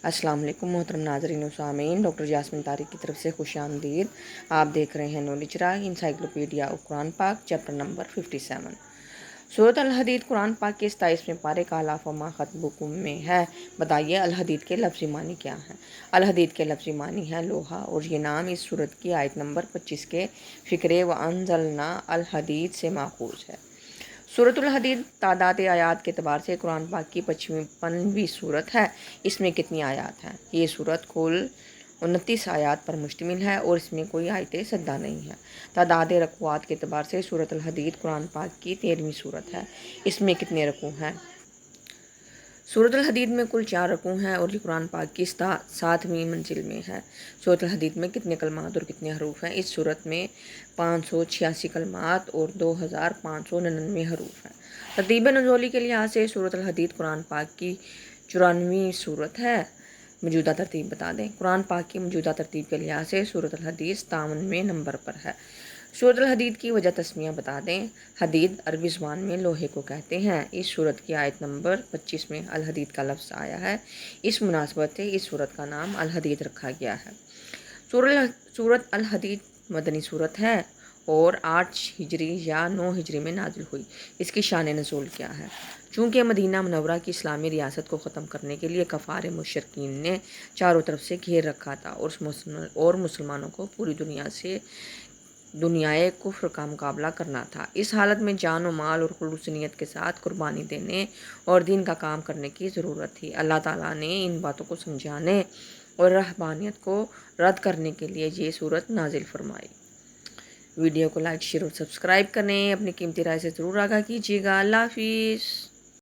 السلام علیکم محترم ناظرین و سامعین، ڈاکٹر یاسمین طارق کی طرف سے خوش آمدید۔ آپ دیکھ رہے ہیں نالج راہ انسائکلوپیڈیا آف قرآن پاک، چیپٹر نمبر 57۔ سورۃ الحدید قرآن پاک کے 27ویں پارے کا الاف ما خطبکم میں ہے۔ بتائیے الحدید کے لفظی معنی کیا ہیں؟ الحدید کے لفظی معنی ہے لوہا، اور یہ نام اس سورت کی آیت نمبر 25 کے فقرے وَأَنزَلْنَا الْحَدِيدَ سے ماخوذ ہے۔ سورۃ الحدید تعداد آیات کے اعتبار سے قرآن پاک کی 55ویں سورت ہے۔ اس میں کتنی آیات ہیں؟ یہ سورت کل 29 آیات پر مشتمل ہے اور اس میں کوئی آیت سدہ نہیں ہے۔ تعداد رکوعات کے اعتبار سے سورۃ الحدید قرآن پاک کی 13ویں سورت ہے۔ اس میں کتنے رکوع ہیں؟ سورۃ الحدید میں کل 4 رکوع ہیں اور یہ قرآن پاک کی 7ویں منزل میں ہے۔ سورۃ الحدید میں کتنے کلمات اور کتنے حروف ہیں؟ اس سورت میں 586 کلمات اور 2599 حروف ہیں۔ ترتیب نزولی کے لحاظ سے سورۃ الحدید قرآن پاک کی 94ویں سورت ہے۔ موجودہ ترتیب بتا دیں۔ قرآن پاک کی موجودہ ترتیب کے لحاظ سے سورۃ الحدید 57ویں نمبر پر ہے۔ سورۃ الحدید کی وجہ تسمیہ بتا دیں۔ حدید عربی زبان میں لوہے کو کہتے ہیں۔ اس سورت کی آیت نمبر 25 میں الحدید کا لفظ آیا ہے۔ اس مناسبت سے اس سورت کا نام الحدید رکھا گیا ہے۔ سورۃ الحدید مدنی سورت ہے اور 8 ہجری یا 9 ہجری میں نازل ہوئی۔ اس کی شان نزول کیا ہے؟ چونکہ مدینہ منورہ کی اسلامی ریاست کو ختم کرنے کے لیے کفار مشرکین نے چاروں طرف سے گھیر رکھا تھا اور مسلمانوں کو پوری دنیائے کفر کا مقابلہ کرنا تھا۔ اس حالت میں جان و مال اور خلوص نیت کے ساتھ قربانی دینے اور دین کا کام کرنے کی ضرورت تھی۔ اللہ تعالیٰ نے ان باتوں کو سمجھانے اور رہبانیت کو رد کرنے کے لیے یہ سورت نازل فرمائی۔ ویڈیو کو لائک، شیئر اور سبسکرائب کریں۔ اپنی قیمتی رائے سے ضرور آگاہ کیجیے گا۔ اللہ حافظ۔